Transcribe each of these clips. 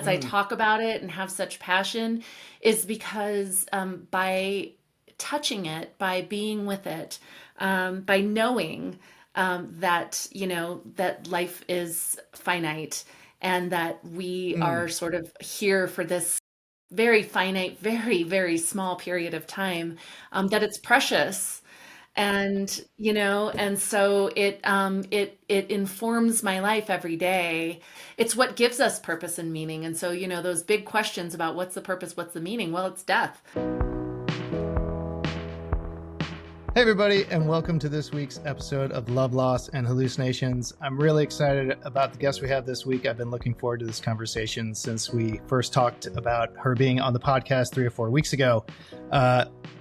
I talk about it and have such passion is because by touching it, by being with it, by knowing that, that life is finite and that we are sort of here for this very finite, very, very small period of time, that it's precious. And, and so it informs my life every day. It's what gives us purpose and meaning. And so, those big questions about what's the purpose, what's the meaning? Well, it's death. Hey everybody, and welcome to this week's episode of Love, Loss, and Hallucinations. I'm really excited about the guest we have this week. I've been looking forward to this conversation since we first talked about her being on the podcast 3 or 4 weeks ago.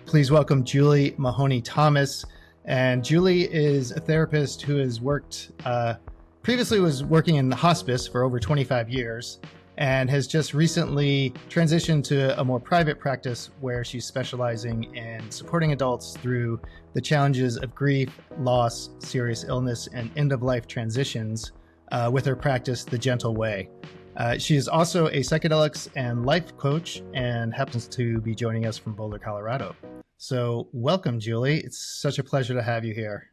Please welcome Julie Mahoney Thomas. And Julie is a therapist who has worked, previously was working in hospice for over 25 years, and has just recently transitioned to a more private practice where she's specializing in supporting adults through the challenges of grief, loss, serious illness, and end-of-life transitions with her practice, The Gentle Way. She is also a psychedelics and life coach and happens to be joining us from Boulder, Colorado. So welcome, Julie. It's such a pleasure to have you here.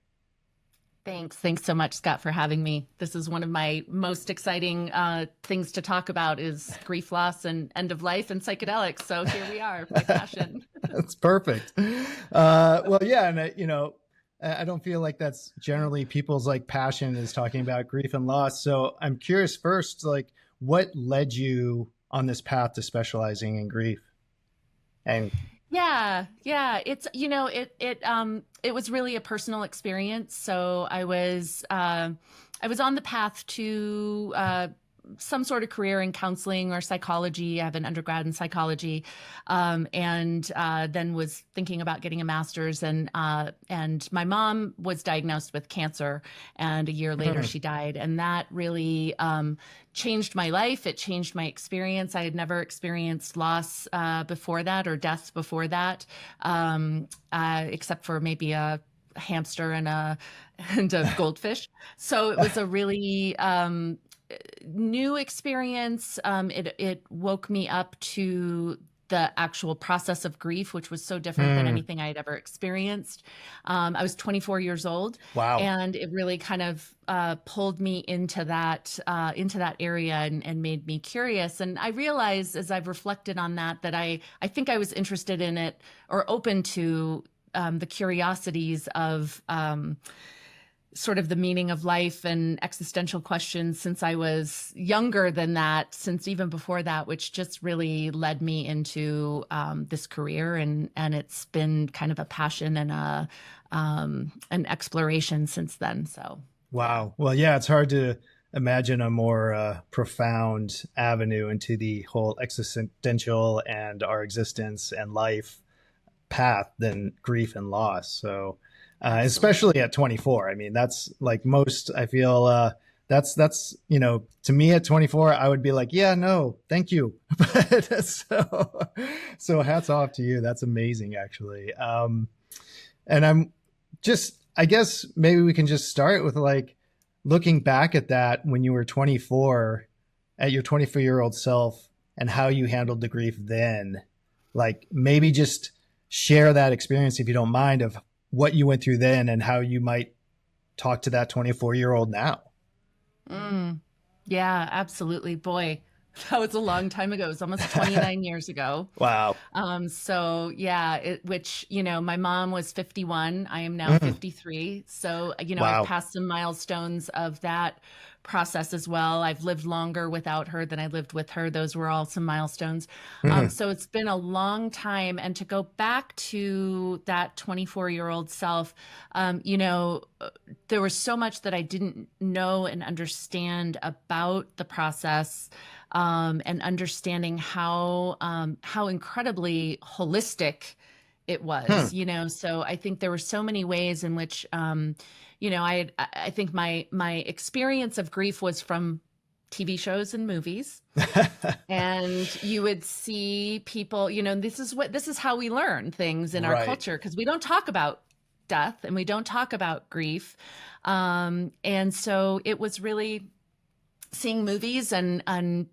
Thanks. Thanks so much, Scott, for having me. This is one of my most exciting things to talk about is grief, loss, and end of life and psychedelics. So here we are, my passion. That's perfect. Well, yeah. And, I don't feel like that's generally people's passion is talking about grief and loss. So I'm curious first, what led you on this path to specializing in grief? And Yeah. It's, it was really a personal experience. So I was on the path to some sort of career in counseling or psychology. I have an undergrad in psychology, and then was thinking about getting a master's. And my mom was diagnosed with cancer, and a year later she died. And that really changed my life. It changed my experience. I had never experienced loss before that or death before that, except for maybe a hamster and a goldfish. So it was a really new experience. It woke me up to the actual process of grief, which was so different than anything I had ever experienced. I was 24 years old. Wow. And it really kind of pulled me into that area and made me curious. And I realized as I've reflected on that I think I was interested in it or open to the curiosities of sort of the meaning of life and existential questions since I was younger than that, since even before that, which just really led me into this career. And it's been kind of a passion and an exploration since then. So. Wow. Well, yeah, it's hard to imagine a more profound avenue into the whole existential and our existence and life path than grief and loss. So especially at 24. I mean, that's most, I feel that's, to me at 24, I would be like, yeah, no, thank you. But so hats off to you. That's amazing, actually. And I guess maybe we can just start with looking back at that when you were 24, at your 24-year-old self and how you handled the grief then. Maybe just share that experience, if you don't mind, of what you went through then and how you might talk to that 24-year-old now. Yeah, absolutely. Boy, that was a long time ago. It was almost 29 years ago. Wow. So yeah, which, my mom was 51. I am now 53. So, Wow. I've passed some milestones of that process as well. I've lived longer without her than I lived with her. Those were all some milestones. So it's been a long time. And to go back to that 24-year-old self, there was so much that I didn't know and understand about the process, and understanding how incredibly holistic it was, so I think there were so many ways in which, I think my experience of grief was from TV shows and movies. And you would see people, this is how we learn things in our culture, because we don't talk about death and we don't talk about grief. And so it was really seeing movies and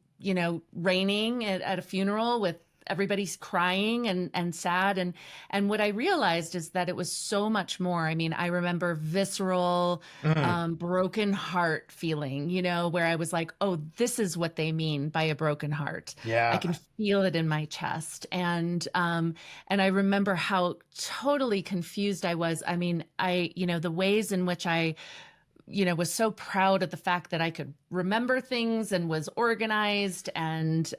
raining at a funeral with everybody's crying and sad. And what I realized is that it was so much more. I mean, I remember visceral, Mm. broken heart feeling, where I was like, oh, this is what they mean by a broken heart. I Yeah. can feel it in my chest. And I remember how totally confused I was. I mean, the ways in which I was so proud of the fact that I could remember things and was organized and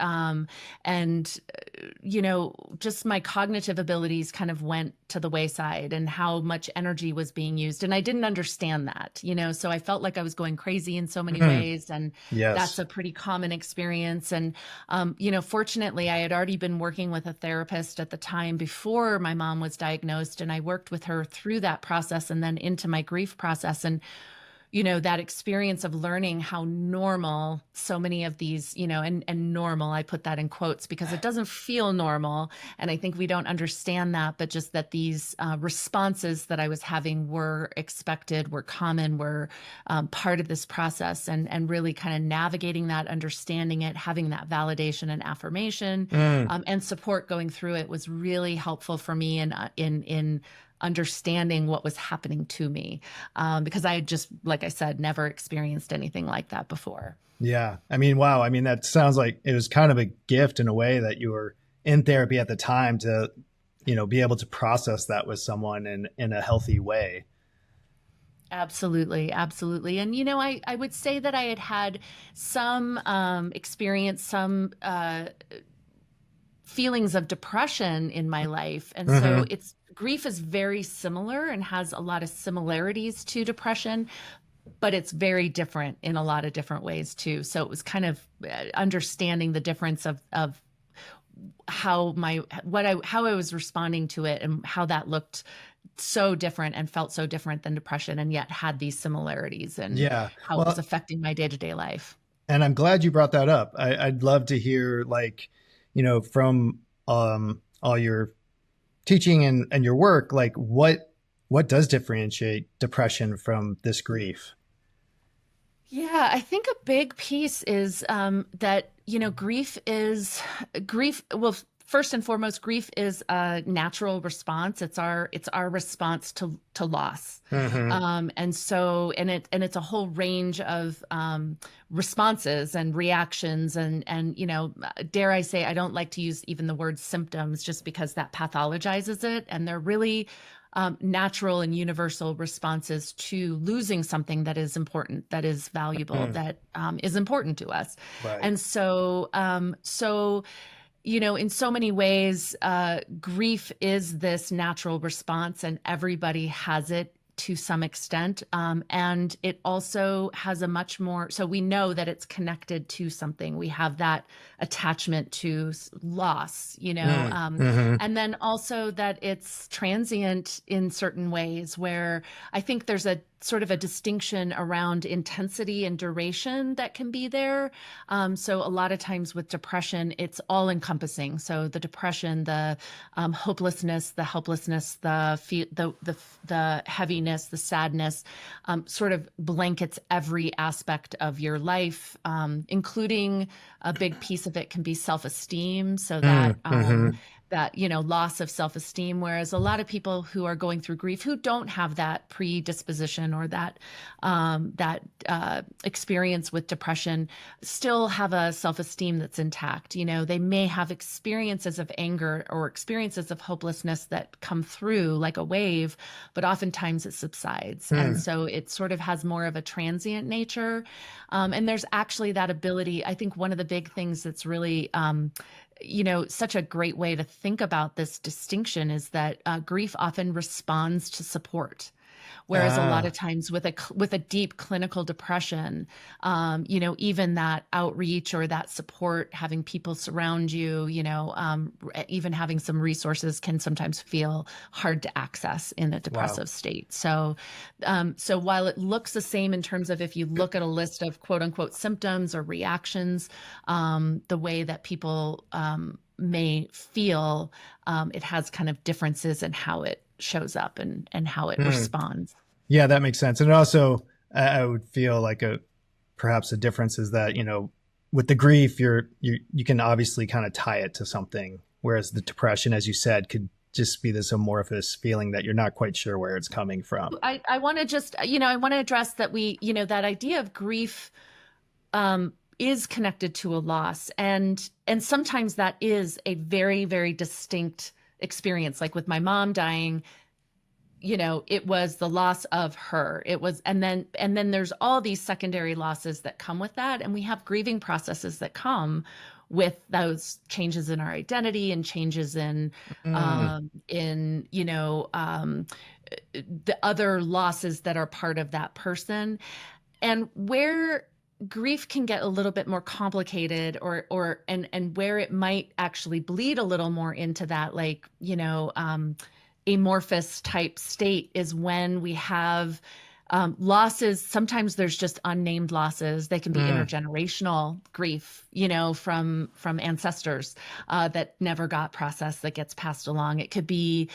just my cognitive abilities kind of went to the wayside and how much energy was being used. And I didn't understand that, so I felt like I was going crazy in so many Mhm. ways. And that's Yes. a pretty common experience. And, fortunately, I had already been working with a therapist at the time before my mom was diagnosed. And I worked with her through that process and then into my grief process. And that experience of learning how normal so many of these, and normal, I put that in quotes because it doesn't feel normal. And I think we don't understand that, but just that these responses that I was having were expected, were common, were part of this process, and really kind of navigating that, understanding it, having that validation and affirmation Mm. and support going through it was really helpful for me in understanding what was happening to me, because I had just, like I said, never experienced anything like that before. Yeah. I mean, wow. I mean, that sounds like it was kind of a gift in a way that you were in therapy at the time to, be able to process that with someone in a healthy way. Absolutely, absolutely. And I would say that I had some experience, some feelings of depression in my life. And so Hmm. grief is very similar and has a lot of similarities to depression, but it's very different in a lot of different ways too. So it was kind of understanding the difference of how how I was responding to it and how that looked so different and felt so different than depression, and yet had these similarities and Yeah. how it was Well, affecting my day-to-day life. and I'm glad you brought that up. I'd love to hear, like, from all your teaching and your work, like what does differentiate depression from this grief? Yeah, I think a big piece is that grief. Well, first and foremost, grief is a natural response. It's our response to loss, Hmm. and it's a whole range of responses and reactions, and dare I say, I don't like to use even the word symptoms just because that pathologizes it, and they're really natural and universal responses to losing something that is important, that is valuable, Hmm. that is important to us. Right. And so, in so many ways, grief is this natural response, and everybody has it to some extent. And it also has a much more, so we know that it's connected to something. We have that attachment to loss, Mm-hmm. and then also that it's transient in certain ways, where I think there's a sort of a distinction around intensity and duration that can be there. So a lot of times with depression, it's all encompassing. So the depression, the hopelessness, the helplessness, the heaviness, the sadness, sort of blankets every aspect of your life, including a big piece of it can be self-esteem. So that Mm-hmm. loss of self-esteem, whereas a lot of people who are going through grief who don't have that predisposition or that experience with depression still have a self-esteem that's intact. They may have experiences of anger or experiences of hopelessness that come through like a wave, but oftentimes it subsides, and Mm. so it sort of has more of a transient nature. And there's actually that ability. I think one of the big things that's really such a great way to think about this distinction is that grief often responds to support. Whereas a lot of Ah. times with a deep clinical depression, even that outreach or that support, having people surround you, even having some resources can sometimes feel hard to access in a Wow. depressive state. So while it looks the same in terms of if you look at a list of quote unquote symptoms or reactions, the way that people may feel, it has kind of differences in how it shows up and how it Mm. responds. Yeah, that makes sense. And also, I would feel like perhaps a difference is that, with the grief, you can obviously kind of tie it to something, whereas the depression, as you said, could just be this amorphous feeling that you're not quite sure where it's coming from. I want to just, I want to address that that idea of grief is connected to a loss. And sometimes that is a very, very distinct experience. Like with my mom dying, it was the loss of her. It was, and then there's all these secondary losses that come with that. And we have grieving processes that come with those changes in our identity and changes the other losses that are part of that person. And where grief can get a little bit more complicated and where it might actually bleed a little more into that, like, amorphous type state is when we have losses. Sometimes there's just unnamed losses. They can be intergenerational grief, from ancestors that never got processed, that gets passed along. It could be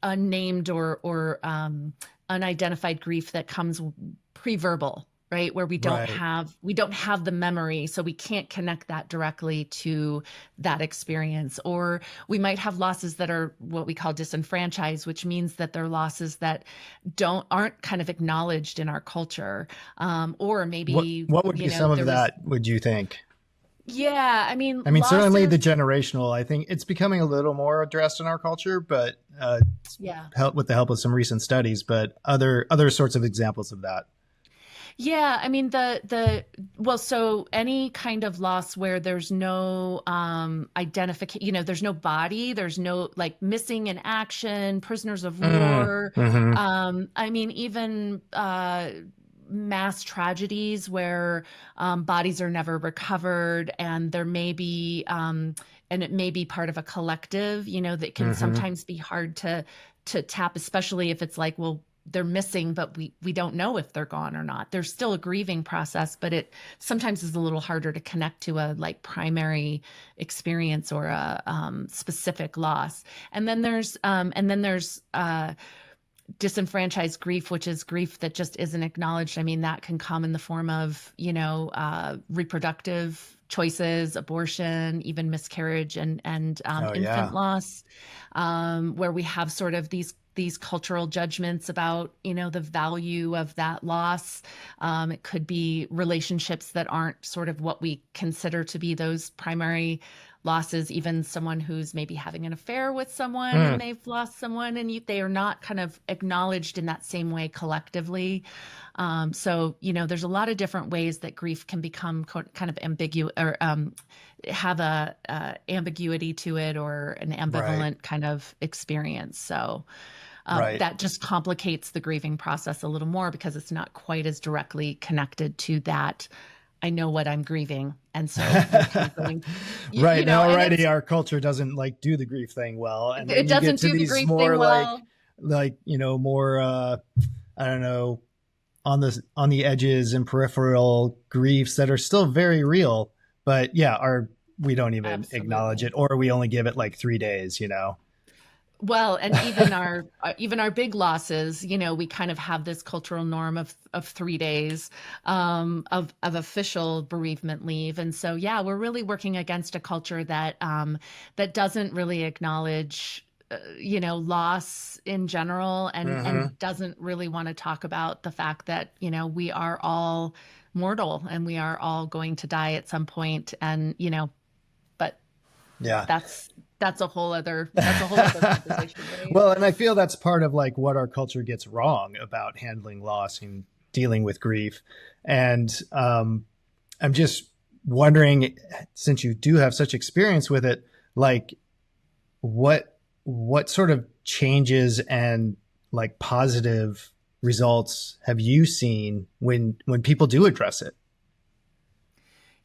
unnamed or unidentified grief that comes pre-verbal, right? Where we don't have the memory, so we can't connect that directly to that experience. Or we might have losses that are what we call disenfranchised, which means that they're losses that aren't kind of acknowledged in our culture. Or maybe what would be some of that, would you think? Yeah, I mean, certainly the generational, I think it's becoming a little more addressed in our culture, but with the help of some recent studies, but other sorts of examples of that. Yeah, I mean so any kind of loss where there's no identification, there's no body, there's no like missing in action, prisoners of war. I mean, even mass tragedies where bodies are never recovered, and there may be and it may be part of a collective, that can sometimes be hard to tap, especially if it's like, well, they're missing, but we don't know if they're gone or not. There's still a grieving process, but it sometimes is a little harder to connect to a like primary experience or a specific loss. And then there's disenfranchised grief, which is grief that just isn't acknowledged. I mean, that can come in the form of, reproductive choices, abortion, even miscarriage and infant loss, where we have sort of these cultural judgments about, the value of that loss. It could be relationships that aren't sort of what we consider to be those primary losses, even someone who's maybe having an affair with someone and they've lost someone, and they are not kind of acknowledged in that same way collectively. So, there's a lot of different ways that grief can become kind of ambiguous or have a ambiguity to it, or an ambivalent kind of experience. So that just complicates the grieving process a little more, because it's not quite as directly connected to that. I know what I'm grieving. And so now already our culture doesn't like do the grief thing well. And it doesn't do the grief thing well. More I don't know, on the edges and peripheral griefs that are still very real, but we don't even acknowledge it, or we only give it like 3 days, Well, and even our big losses, we kind of have this cultural norm of 3 days of official bereavement leave. And so, we're really working against a culture that doesn't really acknowledge loss in general, and doesn't really want to talk about the fact that, we are all mortal and we are all going to die at some point. And, but that's a whole other conversation. Right? Well, and I feel that's part of like what our culture gets wrong about handling loss and dealing with grief. And I'm just wondering, since you do have such experience with it, like what sort of changes and like positive results have you seen when people do address it?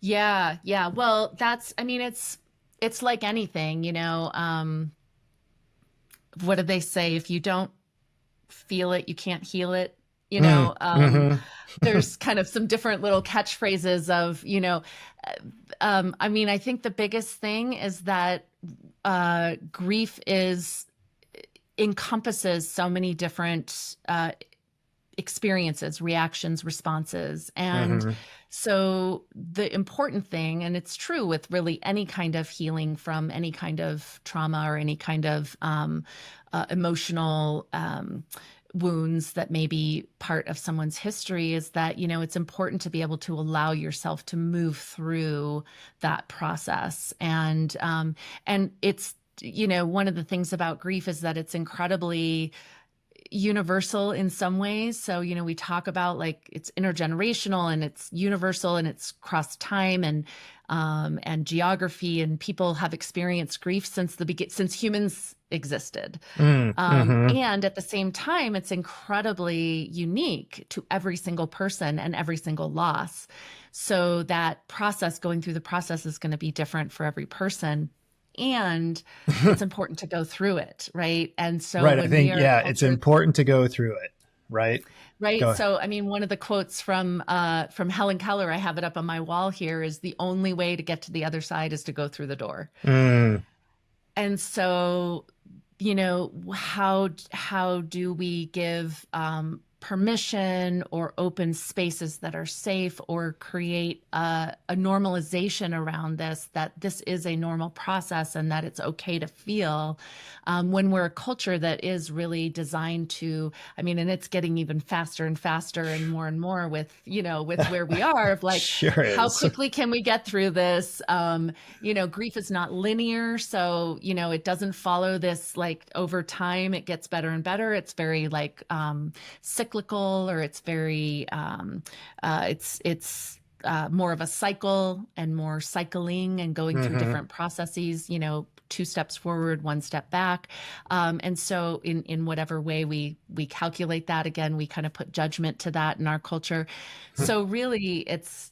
Yeah. Well, it's like anything, what do they say? If you don't feel it, you can't heal it. There's kind of some different little catchphrases of, I think the biggest thing is that grief encompasses so many different experiences, reactions, responses. And Mm-hmm. so the important thing, and it's true with really any kind of healing from any kind of trauma or any kind of emotional wounds that may be part of someone's history, is that, it's important to be able to allow yourself to move through that process. And it's, one of the things about grief is that it's incredibly universal in some ways. So, we talk about like it's intergenerational and it's universal and it's cross time and geography, and people have experienced grief since humans existed. Mm-hmm. And at the same time, it's incredibly unique to every single person and every single loss. So that process, going through the process, is going to be different for every person. And it's important to go through it, right? And so Right. I when we think, are yeah, it's cultured, important to go through it. Right. right? Go. So I mean, one of the quotes from Helen Keller, I have it up on my wall here, is the only way to get to the other side is to go through the door. Mm. And so, how do we give permission or open spaces that are safe, or create a normalization around this, that this is a normal process and that it's okay to feel, when we're a culture that is really designed to, I mean, and it's getting even faster and faster and more with, with where we are, of like, Sure how is. quickly can we get through this? Grief is not linear. So, it doesn't follow this, like, over time, it gets better and better. It's very like cyclical, or it's very, it's more of a cycle and more cycling and going through Mm-hmm. different processes, 2 steps forward, 1 step back. And so in whatever way we calculate that, again, we kind of put judgment to that in our culture. So really it's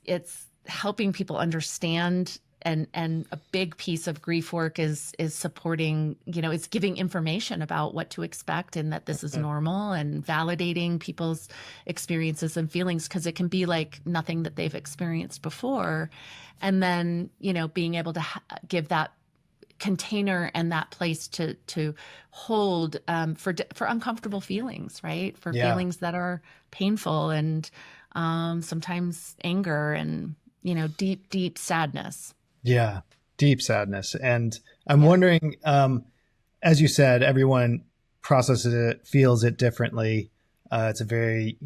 helping people understand, and a big piece of grief work is supporting, it's giving information about what to expect, and that this is normal, and validating people's experiences and feelings, because it can be like nothing that they've experienced before. And then, being able to give that container and that place to hold for uncomfortable feelings, right? For Yeah. feelings that are painful, and sometimes anger, and deep sadness. Yeah. Deep sadness. And I'm Yeah. wondering, as you said, everyone processes it, feels it differently. It's a very,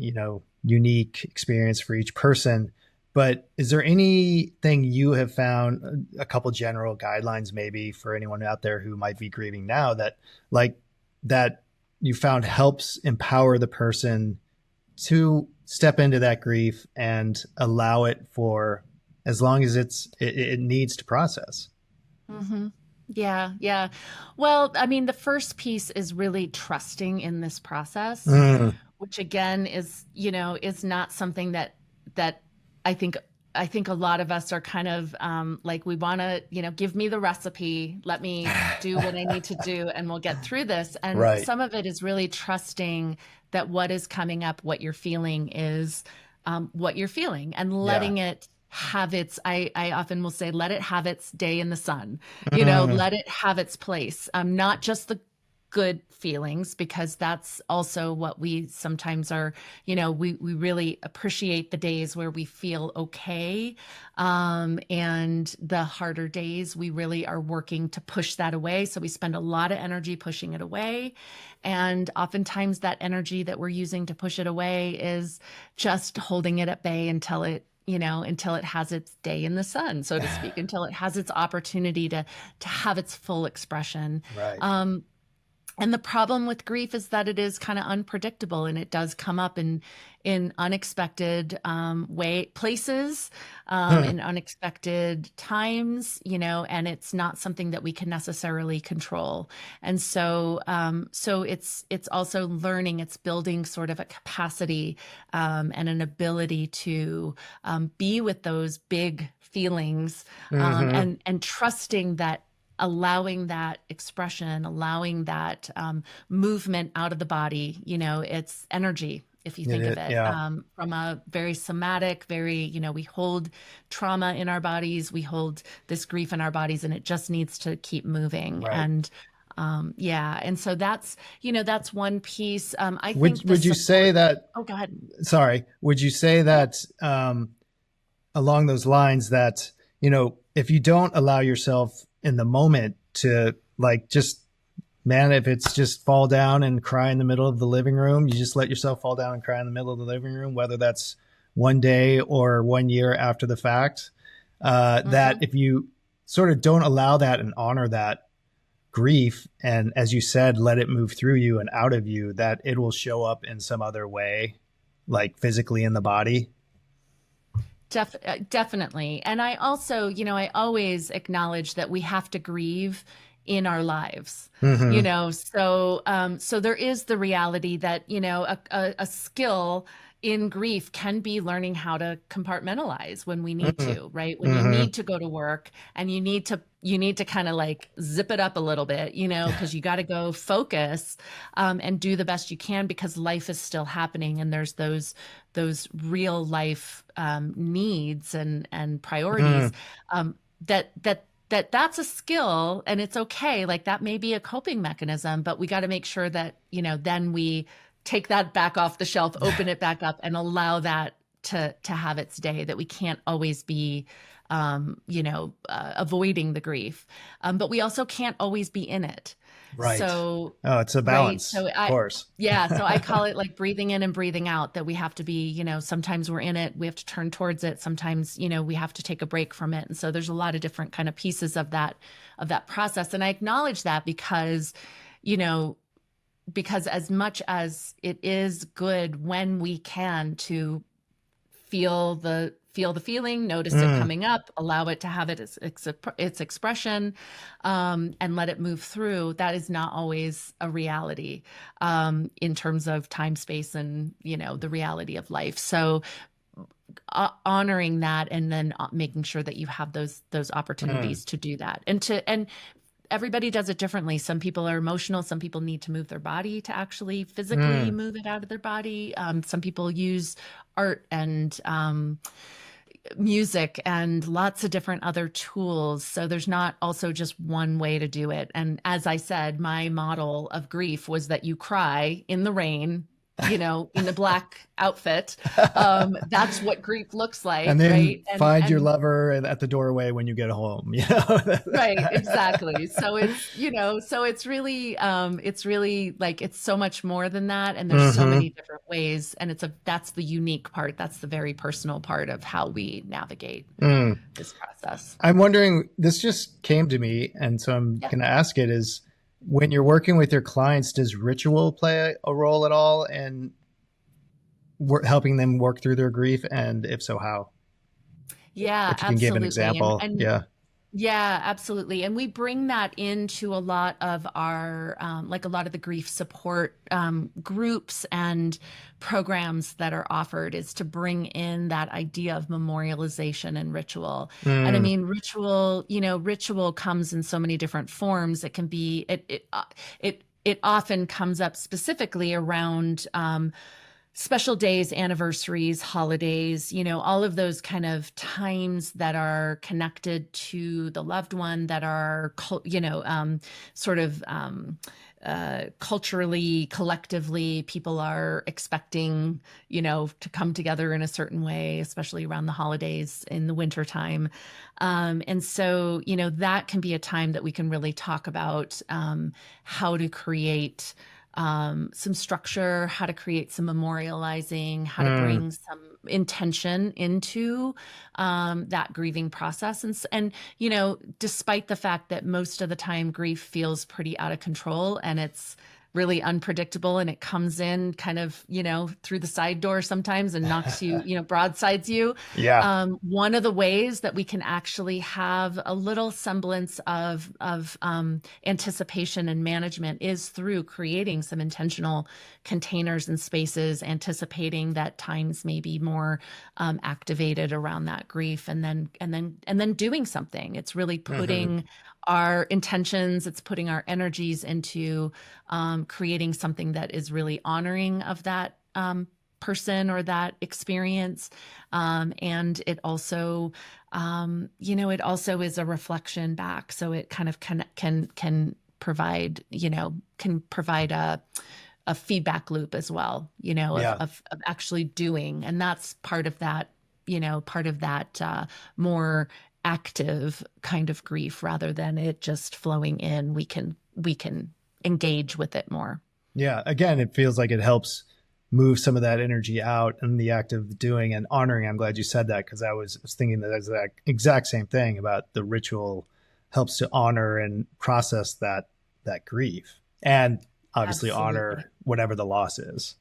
unique experience for each person. But is there anything you have found, a couple general guidelines maybe for anyone out there who might be grieving now, that you found helps empower the person to step into that grief and allow it for as long as it needs to process? Mm-hmm. Yeah. Well, I mean, the first piece is really trusting in this process, Mm. which again is, is not something that I think a lot of us are kind of like, we want to, give me the recipe, let me do what I need to do, and we'll get through this. And Right. some of it is really trusting that what is coming up, what you're feeling, is what you're feeling, and letting it have its, I often will say, let it have its day in the sun, Mm. let it have its place. Not just the good feelings, because that's also what we sometimes are, we really appreciate the days where we feel okay. And the harder days, we really are working to push that away. So we spend a lot of energy pushing it away. And oftentimes that energy that we're using to push it away is just holding it at bay until it has its day in the sun, so to speak, until it has its opportunity to have its full expression. Right. And the problem with grief is that it is kind of unpredictable, and it does come up in unexpected places, in unexpected times, and it's not something that we can necessarily control. And so it's also learning, it's building sort of a capacity and an ability to be with those big feelings, Mm-hmm. and trusting that, allowing that expression, allowing that movement out of the body. It's energy, if you think of it, Yeah. from a very somatic, very, we hold trauma in our bodies, we hold this grief in our bodies, and it just needs to keep moving. Right. And Yeah. And so that's, that's one piece. I Would think the would you say support. that? Oh, go ahead. Sorry, would you say that along those lines that if you don't allow yourself in the moment to like just man, if it's just fall down and cry in the middle of the living room, you just let yourself fall down and cry in the middle of the living room, whether that's one day or 1 year after the fact, that if you sort of don't allow that and honor that grief, and as you said, let it move through you and out of you, that it will show up in some other way, like physically in the body. Definitely. And I also, I always acknowledge that we have to grieve in our lives, Mm-hmm. so there is the reality that, a skill in grief can be learning how to compartmentalize when we need Mm-hmm. to, right? When you Mm-hmm. need to go to work and you need to kind of like zip it up a little bit, because you got to go focus, and do the best you can because life is still happening and there's those real life needs and priorities, Mm. that's a skill and it's okay. Like that may be a coping mechanism, but we got to make sure that, then we take that back off the shelf, open it back up and allow that to have its day, that we can't always be, avoiding the grief. But we also can't always be in it. Right. So, Oh, it's a right. balance, So of course. yeah, so I call it like breathing in and breathing out, that we have to be, sometimes we're in it, we have to turn towards it. Sometimes, we have to take a break from it. And so there's a lot of different kind of pieces of that process. And I acknowledge that you know, because as much as it is good when we can to feel the feeling, notice it Mm. coming up, allow it to have its expression, and let it move through. That is not always a reality, in terms of time, space, and the reality of life. So honoring that, and then making sure that you have those Mm. opportunities to do that, and everybody does it differently. Some people are emotional. Some people need to move their body to actually physically Mm. move it out of their body. Some people use art and music and lots of different other tools. So there's not also just one way to do it. And as I said, my model of grief was that you cry in the rain, in the black outfit. That's what grief looks And like, then right? And find your and lover at the doorway when you get home. right, exactly. So it's really like it's so much more than that, and there's so Hmm. many different ways, and that's the unique part. That's the very personal part of how we navigate Mm. this process. I'm wondering, this just came to me, and so I'm Yeah. going to ask it is when you're working with your clients, does ritual play a role at all in helping them work through their grief? And if so, how? Yeah, If you can give an absolutely. And example. and Yeah. yeah, absolutely. And we bring that into a lot of our, like a lot of the grief support groups and programs that are offered, is to bring in that idea of memorialization and ritual. And I Mm. mean, ritual comes in so many different forms. It can be, it often comes up specifically around, special days, anniversaries, holidays, all of those kind of times that are connected to the loved one, that are, sort of, culturally, collectively, people are expecting, to come together in a certain way, especially around the holidays in the winter time. And so, that can be a time that we can really talk about, how to create some structure, how to create some memorializing, how to Mm. bring some intention into that grieving process. And despite the fact that most of the time grief feels pretty out of control and it's really unpredictable and it comes in kind of, through the side door sometimes and knocks you, broadsides you. Yeah. One of the ways that we can actually have a little semblance of anticipation and management is through creating some intentional containers and spaces, anticipating that times may be more activated around that grief, and then doing something. It's really Hmm. putting our intentions, it's putting our energies into creating something that is really honoring of that person or that experience. And it also, it also is a reflection back. So it kind of can provide, can provide a feedback loop as well, Yeah. of actually doing. And that's part of that, more active kind of grief rather than it just flowing in. We can engage with it more. Yeah. Again, it feels like it helps move some of that energy out in the act of doing and honoring. I'm glad you said that, because I was thinking the exact same thing about the ritual helps to honor and process that grief, and obviously Absolutely. honor whatever the loss is.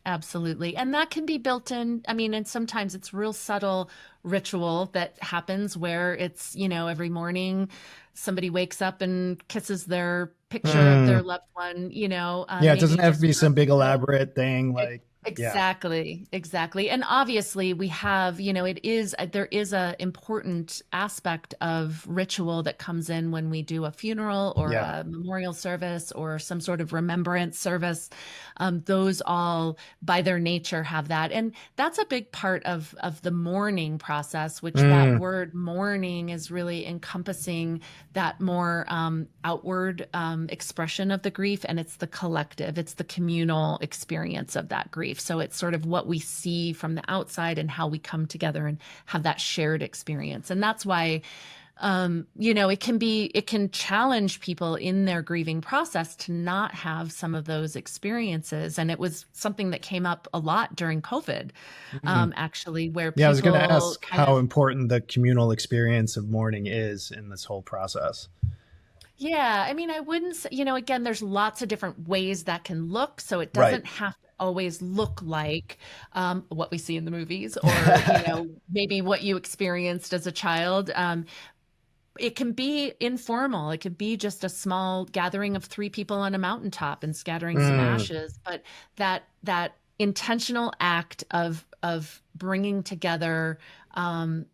Absolutely. And that can be built in. I mean, and sometimes it's real subtle ritual that happens where it's, every morning somebody wakes up and kisses their picture of their loved one, Yeah, it doesn't maybe have to just be for a some big minute. elaborate thing. Like, yeah, Exactly. And obviously we have, there is a important aspect of ritual that comes in when we do a funeral or yeah, a memorial service or some sort of remembrance service. Those all by their nature have that. And that's a big part of the mourning process, which that word mourning is really encompassing that more outward expression of the grief. And it's the collective, it's the communal experience of that grief. So it's sort of what we see from the outside and how we come together and have that shared experience. And that's why, it can challenge people in their grieving process to not have some of those experiences. And it was something that came up a lot during COVID, actually, where yeah. I people was going to ask kind how of, important the communal experience of mourning is in this whole process. yeah, I mean, I wouldn't say, again, there's lots of different ways that can look. So it Right. doesn't have to always look like what we see in the movies or, maybe what you experienced as a child. It can be informal. It could be just a small gathering of 3 people on a mountaintop and scattering some ashes. But that intentional act of bringing together and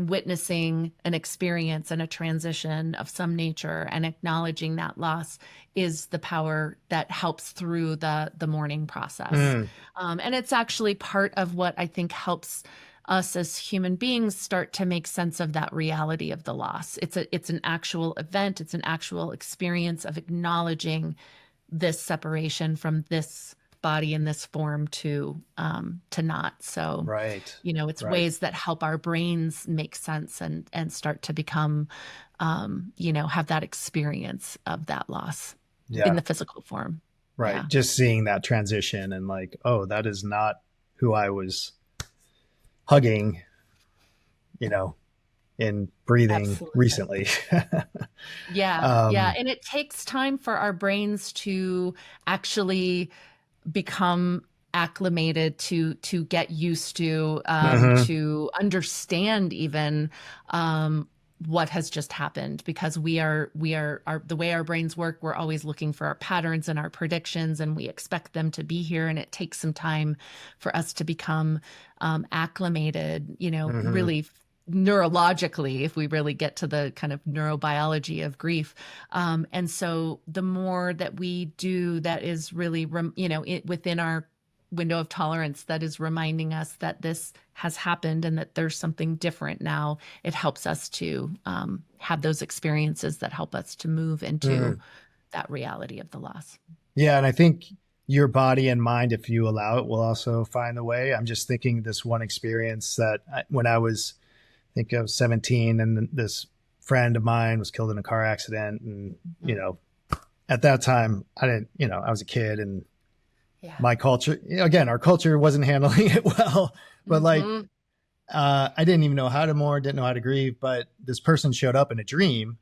witnessing an experience and a transition of some nature and acknowledging that loss is the power that helps through the mourning process. And it's actually part of what I think helps us as human beings start to make sense of that reality of the loss. It's an actual event. It's an actual experience of acknowledging this separation from this body in this form to not. So, Right. it's Right. ways that help our brains make sense and start to become, have that experience of that loss in Yeah. the physical form. Right. Yeah. Just seeing that transition and like, oh, that is not who I was hugging, in breathing Absolutely. recently. Yeah. Yeah. um, And it takes time for our brains to actually become acclimated to get used mhm. to understand even what has just happened, because the way our brains work, we're always looking for our patterns and our predictions, and we expect them to be here, and it takes some time for us to become acclimated, Mhm. really neurologically, if we really get to the kind of neurobiology of grief. And so the more that we do, that is really, within our window of tolerance, that is reminding us that this has happened and that there's something different now, it helps us to have those experiences that help us to move into Mhm. that reality of the loss. Yeah, and I think your body and mind, if you allow it, will also find the way. I'm just thinking this one experience that when I think I was 17, and this friend of mine was killed in a car accident, and Mhm. at that time I didn't, I was a kid, and Yeah. my culture, again, our culture wasn't handling it well, but like, Hmm. I didn't even know how to mourn, didn't know how to grieve. But this person showed up in a dream,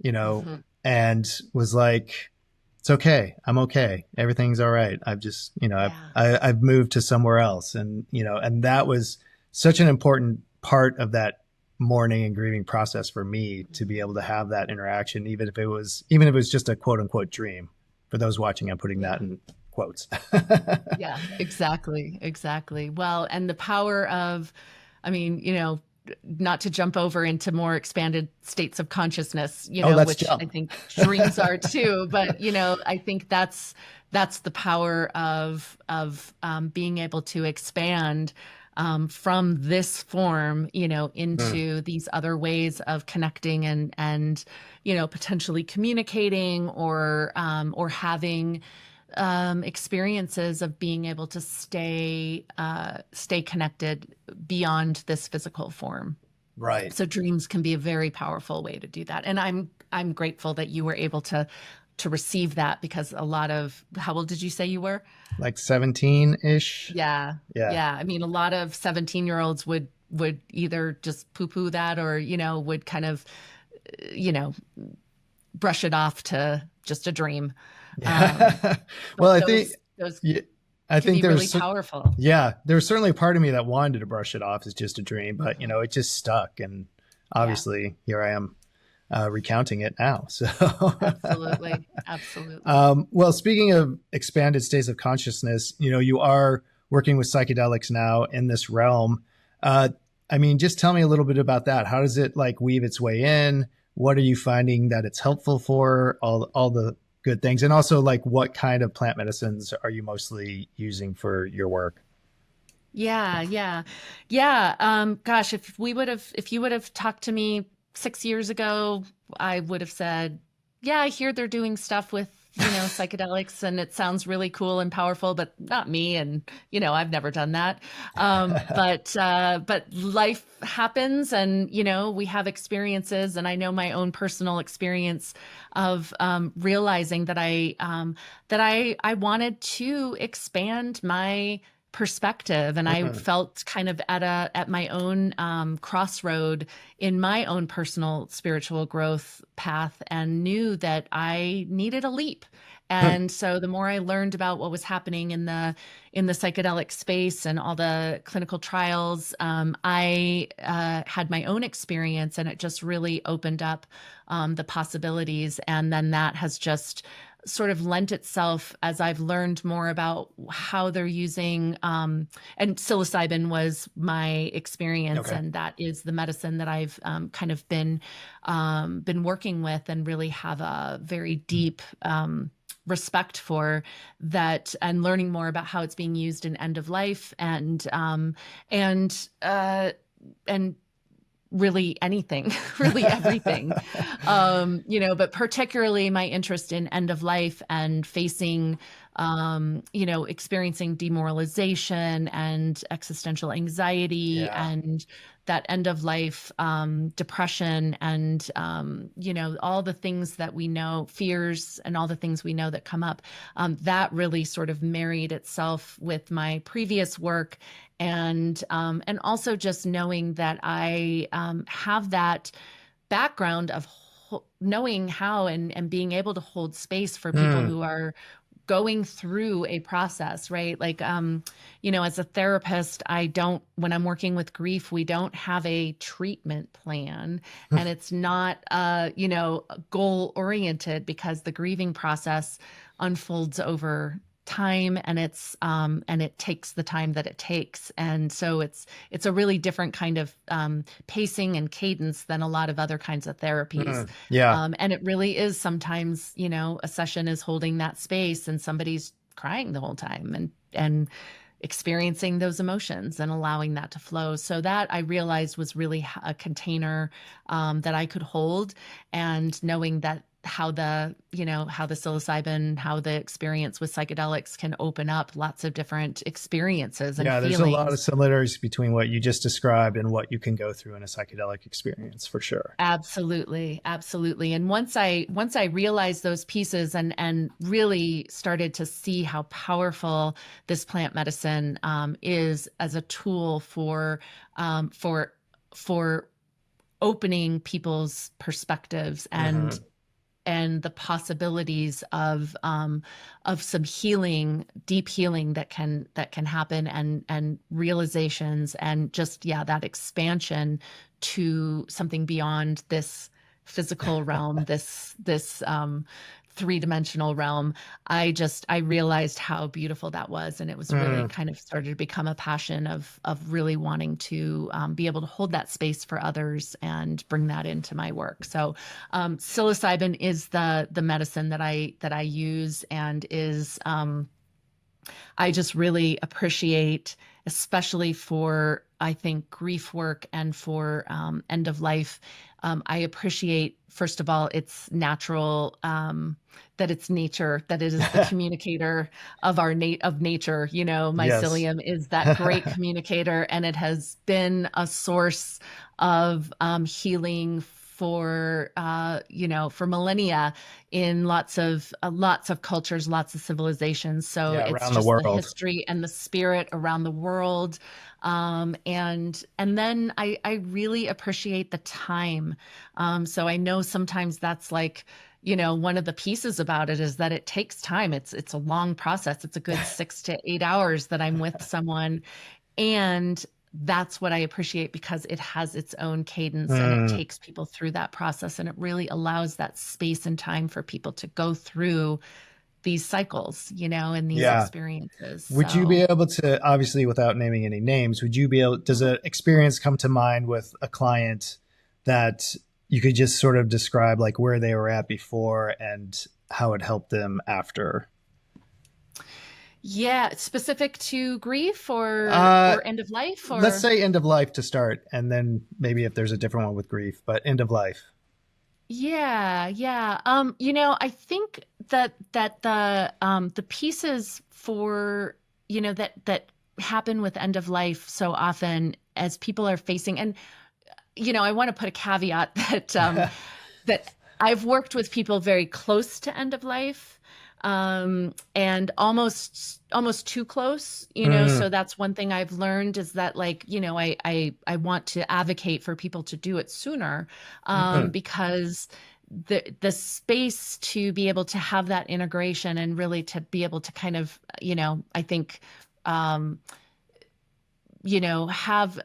you know, Hmm. and was like, "It's okay. I'm okay. Everything's all right. I've just, Yeah. I've moved to somewhere else." And and that was such an important part of that mourning and grieving process for me, to be able to have that interaction, even if it was just a quote unquote dream. For those watching, I'm putting that Yeah. in quotes. Yeah, exactly. Well, and the power of, I mean, not to jump over into more expanded states of consciousness, Oh, let's which I jump. think dreams are too, but I think that's the power of being able to expand from this form, into these other ways of connecting and potentially communicating or having experiences of being able to stay connected beyond this physical form. Right. So dreams can be a very powerful way to do that. And I'm grateful that you were able to receive that, because how old did you say you were? Like 17-ish. Yeah. Yeah. Yeah. I mean, a lot of 17-year-olds would either just poo-poo that or, would kind of, brush it off to just a dream. Yeah. Well, I think those I think really powerful. Yeah, there's certainly a part of me that wanted to brush it off as just a dream, but it just stuck, and obviously here I am recounting it now. So absolutely. Well, speaking of expanded states of consciousness, you are working with psychedelics now in this realm. I mean, just tell me a little bit about that. How does it weave its way in? What are you finding that it's helpful for? All the good things. And also what kind of plant medicines are you mostly using for your work? Yeah. Gosh, if you would have talked to me 6 years ago, I would have said, yeah, I hear they're doing stuff with, psychedelics, and it sounds really cool and powerful, but not me. And, I've never done that. But life happens, and, we have experiences, and I know my own personal experience of realizing that I wanted to expand my perspective, and I felt kind of at my own crossroad in my own personal spiritual growth path, and knew that I needed a leap. And so the more I learned about what was happening in the psychedelic space and all the clinical trials, I had my own experience, and it just really opened up the possibilities. And then that has just sort of lent itself, as I've learned more about how they're using, and psilocybin was my experience. Okay. And that is the medicine that I've kind of been working with, and really have a very deep respect for that, and learning more about how it's being used in end of life and really anything, really everything. But particularly my interest in end of life and facing, experiencing demoralization and existential anxiety, and that end of life depression, and all the things that we know, fears, and all the things we know that come up. That really sort of married itself with my previous work, and also just knowing that I have that background of knowing how and being able to hold space for people who are going through a process, right? As a therapist, when I'm working with grief, we don't have a treatment plan, and it's not, goal oriented, because the grieving process unfolds over time, and it takes the time that it takes. And so it's a really different kind of pacing and cadence than a lot of other kinds of therapies. And it really is sometimes, a session is holding that space, and somebody's crying the whole time, and experiencing those emotions and allowing that to flow. So that I realized was really a container that I could hold, and knowing that how the psilocybin, how the experience with psychedelics can open up lots of different experiences and feelings. There's a lot of similarities between what you just described and what you can go through in a psychedelic experience, for sure. Absolutely. And once I realized those pieces and really started to see how powerful this plant medicine is as a tool for opening people's perspectives and the possibilities of some healing, deep healing that can happen, and realizations, and just that expansion to something beyond this physical realm, this three-dimensional realm. I realized how beautiful that was, and it was really kind of started to become a passion of really wanting to be able to hold that space for others and bring that into my work. So psilocybin is the medicine that I use, and is I just really appreciate, especially for, I think, grief work and for end of life. I appreciate, first of all, it's natural, that it's nature, that it is the communicator of of nature. Yes. Mycelium is that great communicator, and it has been a source of healing for for millennia in lots of cultures, lots of civilizations. So Yeah, it's around the just the world. history and the spirit around the world. And then I really appreciate the time. So I know sometimes that's like, one of the pieces about it is that it takes time. It's a long process. It's a good 6 to 8 hours that I'm with someone, and that's what I appreciate, because it has its own cadence and it Mm, takes people through that process, and it really allows that space and time for people to go through these cycles, and these yeah. experiences. Would you be So, able to, obviously without naming any names, would you be able, does an experience come to mind with a client that you could just sort of describe like where they were at before and how it helped them after? yeah, specific to grief or Uh, end of life let's or say end of life to start, and then maybe if there's a different one with grief, but end of life. yeah, yeah. I think that the pieces for, that happen with end of life so often as people are facing, and I want to put a caveat that I've worked with people very close to end of life, and almost too close. Mm, So that's one thing I've learned, is that, like, I want to advocate for people to do it sooner, mm, because the space to be able to have that integration and really to be able to kind of, I think, um, have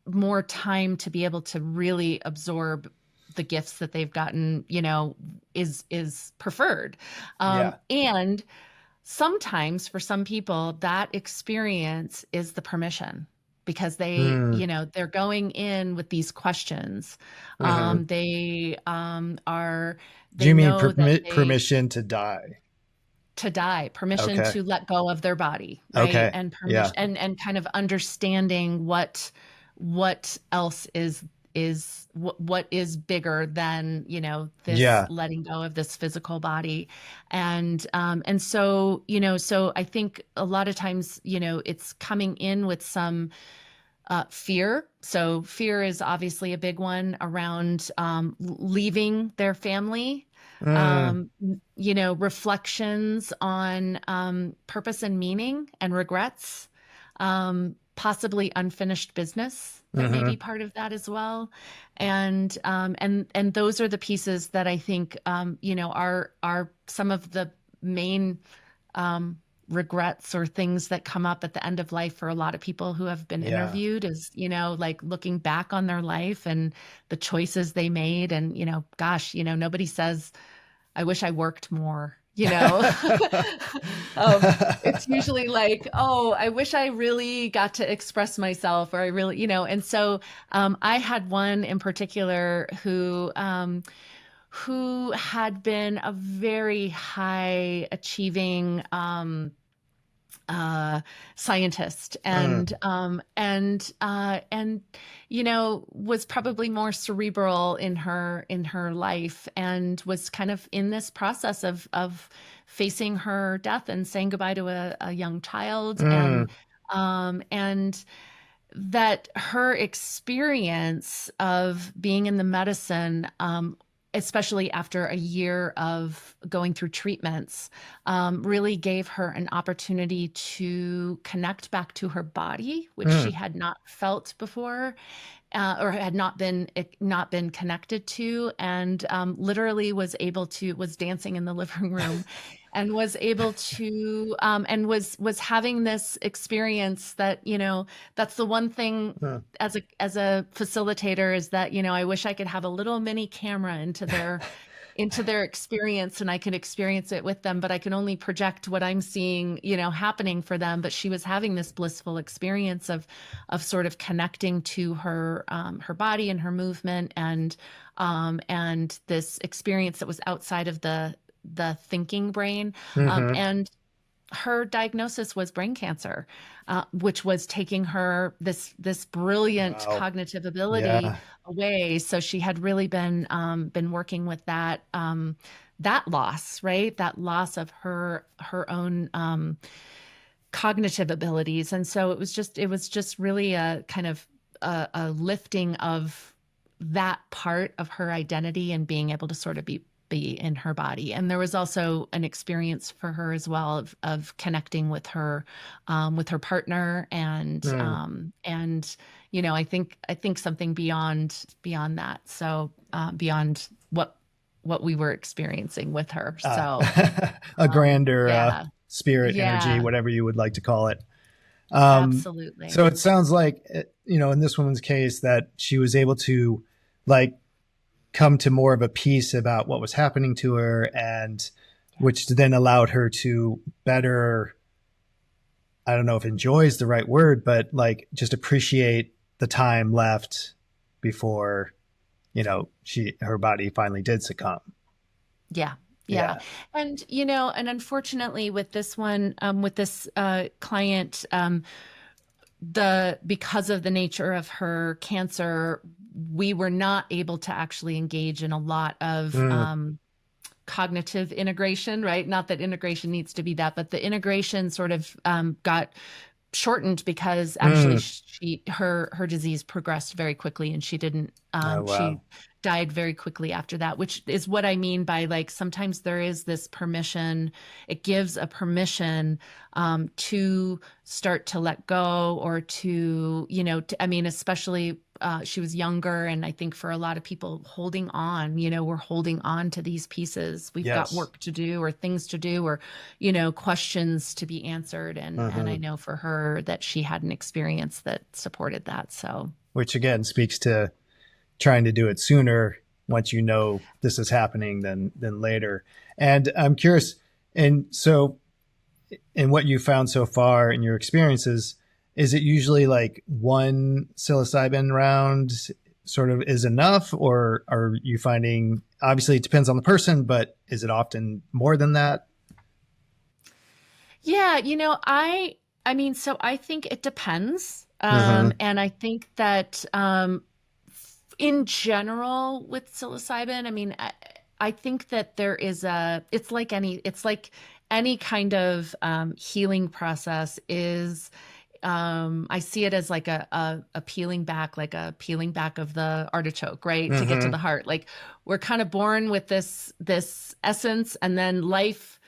more time to be able to really absorb the gifts that they've gotten, is preferred. yeah. And sometimes for some people, that experience is the permission, because Mm, they're going in with these questions. mhm. Do They you mean know that permission to die? to die, permission Okay. to let go of their body, right? Okay. And Yeah. permission, and kind of understanding what else what is bigger than, this Yeah. letting go of this physical body. And so I think a lot of times, it's coming in with some fear. So fear is obviously a big one around leaving their family. Mm, Reflections on purpose and meaning and regrets, possibly unfinished business that may hmm. be part of that as well. And those are the pieces that I think, are some of the main um, regrets or things that come up at the end of life for a lot of people who have been Yeah. interviewed, is, like looking back on their life and the choices they made. And, gosh, nobody says, I wish I worked more, it's usually like, oh, I wish I really got to express myself, or I really, and so I had one in particular who had been a very high achieving uh, scientist, Mm, and was probably more cerebral in her life, and was kind of in this process of facing her death and saying goodbye to a young child, mm, and that her experience of being in the medicine, especially after a year of going through treatments, really gave her an opportunity to connect back to her body, which she mm. had not felt before, or had not been connected to, and literally was dancing in the living room, and was able to, and was having this experience that, that's the one thing Mm. as a facilitator, is that, I wish I could have a little mini camera into their experience, and I could experience it with them, but I can only project what I'm seeing, happening for them. But she was having this blissful experience of sort of connecting to her body and her movement, and this experience that was outside of the thinking brain. Mhm. And her diagnosis was brain cancer, which was taking her this brilliant Wow. cognitive ability Yeah. away. So she had really been working with that loss, right? That loss of her own cognitive abilities. And so it was just really a kind of a lifting of that part of her identity and being able to sort of be in her body. And there was also an experience for her as well of connecting with her partner Mm. and I think something beyond that. So beyond what we were experiencing with her. So A grander yeah, spirit, energy, yeah, whatever you would like to call it. Um, absolutely. so it sounds like, in this woman's case, that she was able to like come to more of a peace about what was happening to her, and which then allowed her to better, I don't know if enjoy is the right word, but like just appreciate the time left before, her body finally did succumb. Yeah. Yeah. Yeah. And unfortunately with this one, with this client, because of the nature of her cancer, we were not able to actually engage in a lot of Mm, cognitive integration, right? Not that integration needs to be that, but the integration sort of got shortened because actually mm. her disease progressed very quickly and Oh, she wow. died very quickly after that, which is what I mean by like sometimes there is this permission. It gives a permission to start to let go or to I mean, especially she was younger, and I think for a lot of people holding on, we're holding on to these pieces. We've got Yes. work to do or things to do or questions to be answered. And I Hmm. know for her that she had an experience that supported that. So Which again speaks to trying to do it sooner once this is happening than later. And I'm curious, and so in what you found so far in your experiences, is it usually like one psilocybin round sort of is enough, or are you finding, obviously it depends on the person, but is it often more than that? yeah, I mean, so I think it depends. Mm-hmm. And I think that in general with psilocybin, I mean, I think that it's like any kind of healing process is I see it as like a peeling back, like a peeling back of the artichoke, right? To get to Mm-hmm. the heart. Like we're kind of born with this essence, and then life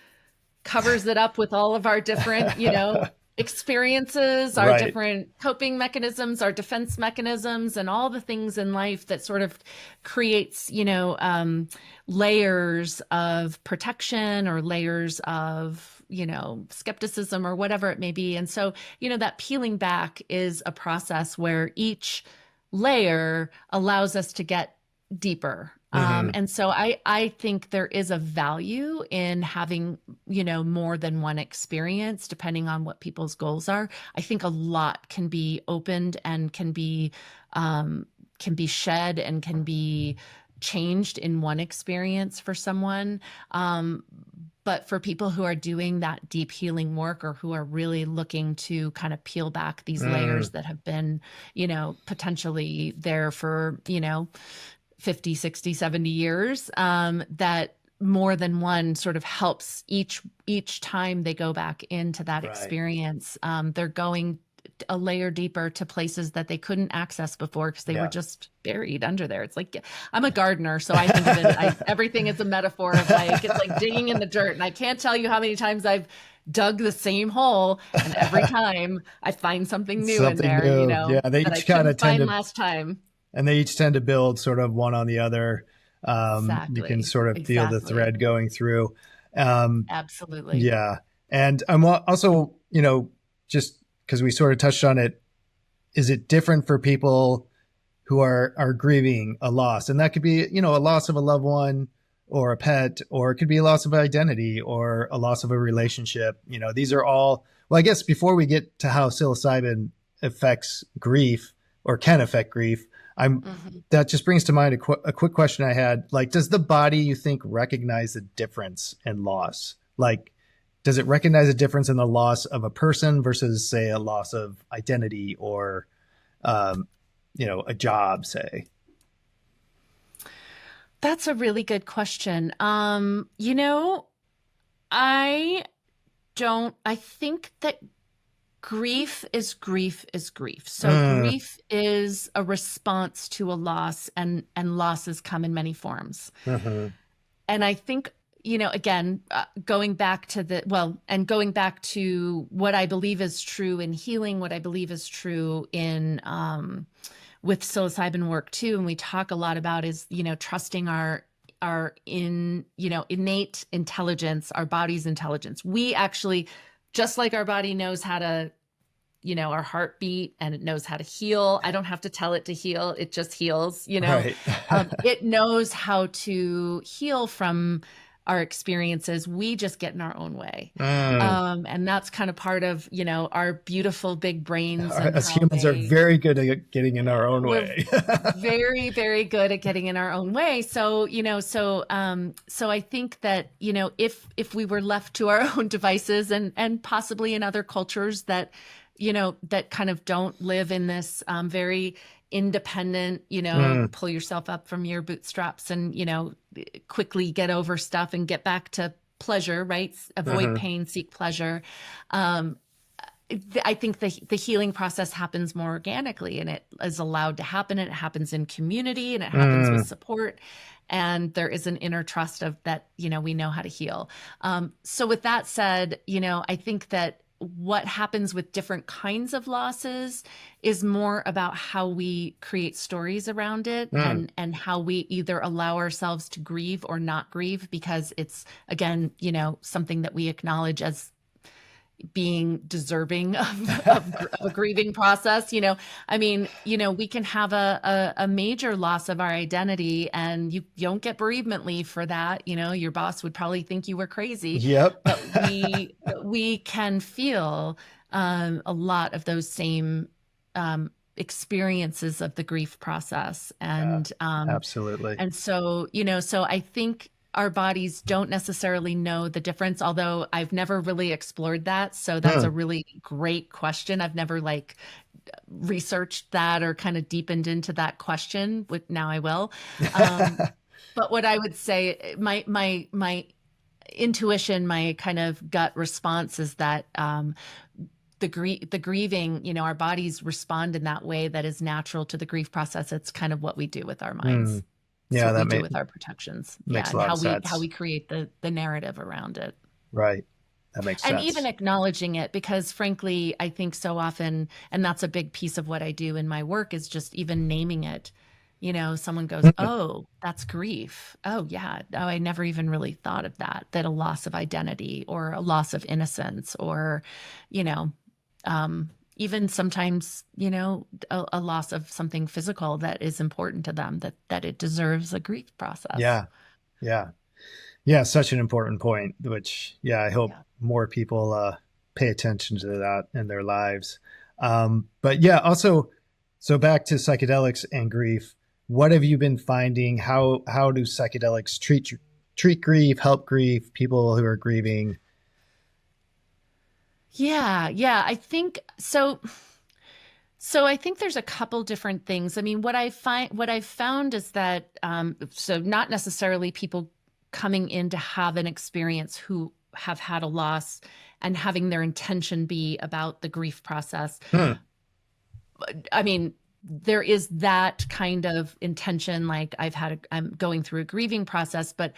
covers it up with all of our different, experiences, our Right. different coping mechanisms, our defense mechanisms, and all the things in life that sort of creates, layers of protection or layers of, skepticism or whatever it may be. And so, that peeling back is a process where each layer allows us to get deeper. Mm-hmm. And so I think there is a value in having, more than one experience, depending on what people's goals are. I think a lot can be opened and can be shed and can be changed in one experience for someone. But for people who are doing that deep healing work or who are really looking to kind of peel back these Mm, layers that have been, potentially there for, 50, 60, 70 years, that more than one sort of helps each time they go back into that right. experience. They're going a layer deeper to places that they couldn't access before because they were Yeah. just buried under there. It's like I'm a gardener, so I think of it. Everything is a metaphor of like it's like digging in the dirt, and I can't tell you how many times I've dug the same hole, and every time I find something new in Something there, new. Yeah. They that I each kind couldn't of tend find to, last time. and they each tend to build sort of one on the other. You can Exactly. sort of feel the Exactly. thread going through. Um, Absolutely. yeah. And I'm also, just because we sort of touched on it, is it different for people who are grieving a loss? And that could be, a loss of a loved one or a pet, or it could be a loss of identity or a loss of a relationship. These are all, well, I guess before we get to how psilocybin affects grief or can affect grief, I'm Mhm. that just brings to mind a quick question I had. Like, does the body, you think, recognize the difference in loss? Like, does it recognize a difference in the loss of a person versus, say, a loss of identity or, a job, say? That's a really good question. I I think that grief is grief is grief. So Mm, grief is a response to a loss, and losses come in many forms. mhm, And I think, again, going back to going back to what I believe is true in healing, what I believe is true in with psilocybin work too, and we talk a lot about is, trusting our innate intelligence, our body's intelligence. We actually, just like our body knows how to, our heartbeat, and it knows how to heal. I don't have to tell it to heal. It just heals. right. It knows how to heal from our experiences. We just get in our own way. Mm. And that's kind of part of, our beautiful big brains and Us how humans are very good at getting in our own we're way. very, very good at getting in our own way. So, so I think that, if we were left to our own devices, and possibly in other cultures that, that kind of don't live in this very independent, Mm, pull yourself up from your bootstraps and, quickly get over stuff and get back to pleasure, right? Avoid mhm, pain, seek pleasure. Um, I think the healing process happens more organically, and it is allowed to happen. And it happens in community, and it happens with mm, support. And there is an inner trust of that, we know how to heal. So with that said, I think that what happens with different kinds of losses is more about how we create stories around it, mm. and how we either allow ourselves to grieve or not grieve, because it's, again, something that we acknowledge as being deserving of a grieving process. I mean, we can have a major loss of our identity, and you don't get bereavement leave for that. Your boss would probably think you were crazy, Yep. but we can feel a lot of those same experiences of the grief process. Yeah, And absolutely. so, so I think our bodies don't necessarily know the difference, although I've never really explored that. So that's a Mm. really great question. I've never researched that or kind of deepened into that question, but now I will. Um, but what I would say, my intuition, my kind of gut response is that the grieving, our bodies respond in that way that is natural to the grief process. It's kind of what we do with our minds. Mm. It's Yeah, what we that do with our protections. Yeah. makes a And lot how of we sense. create the narrative around it. Right. That makes And even sense. acknowledging it, because frankly, I think so often, and that's a big piece of what I do in my work, is just even naming it. Someone goes, Mm. "Oh, that's grief. Oh, yeah. Oh, I never even really thought of that a loss of identity, or a loss of innocence, or, you know, even sometimes, a loss of something physical that is important to them, that it deserves a grief process." Yeah. Yeah. Yeah. Such an important point, which, yeah, I hope Yeah. more people pay attention to that in their lives. But yeah, also, so back to psychedelics and grief. What have you been finding? How do psychedelics treat grief, help grief, people who are grieving? Yeah, yeah, I think so. So I think there's a couple different things. I mean, what I've found is that, so not necessarily people coming in to have an experience who have had a loss and having their intention be about the grief process. Hmm. I mean, there is that kind of intention, like I'm going through a grieving process, but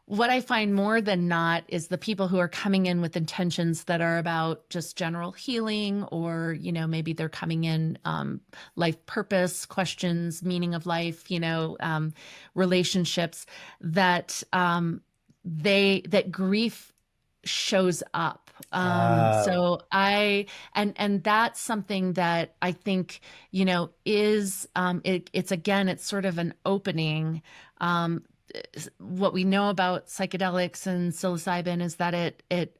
what I find more than not is the people who are coming in with intentions that are about just general healing, or, maybe they're coming in, life purpose questions, meaning of life, relationships, that, that grief shows up. Oh, And that's something that I think, is, it's, again, it's sort of an opening. What we know about psychedelics and psilocybin is that it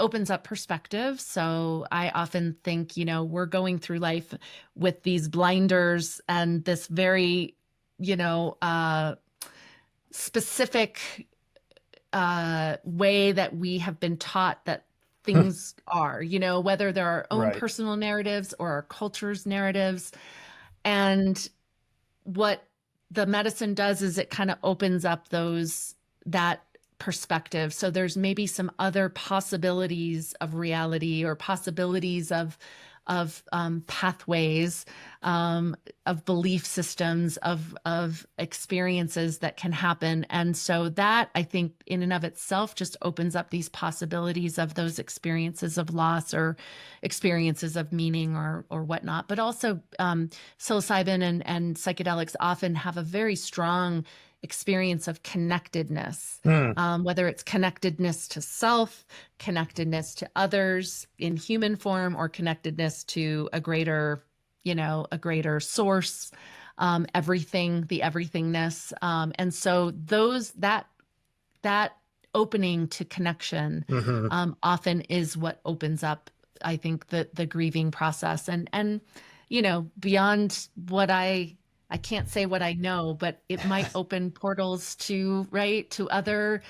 opens up perspective. So I often think, we're going through life with these blinders and this very, specific way that we have been taught that things are, whether they're our own Right. personal narratives or our culture's narratives. And what the medicine does is it kind of opens up that perspective. So there's maybe some other possibilities of reality or possibilities of pathways, of belief systems, of experiences that can happen. And so that, I think, in and of itself just opens up these possibilities of those experiences of loss or experiences of meaning or whatnot. But also psilocybin and psychedelics often have a very strong experience of connectedness, whether it's connectedness to self, connectedness to others in human form, or connectedness to a greater source, everything, the everythingness. And so that opening to connection often is what opens up, I think, the grieving process. And beyond what I can't say what I know, but it might open portals to other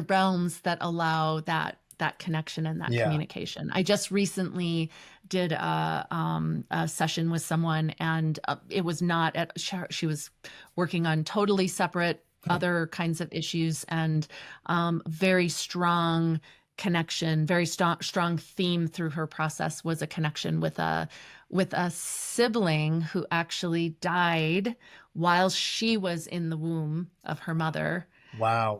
realms that allow that connection and that communication. I just recently did a session with someone, and it was not she was working on totally separate other kinds of issues, and very strong connection, very strong theme through her process was a connection with a sibling who actually died while she was in the womb of her mother. Wow.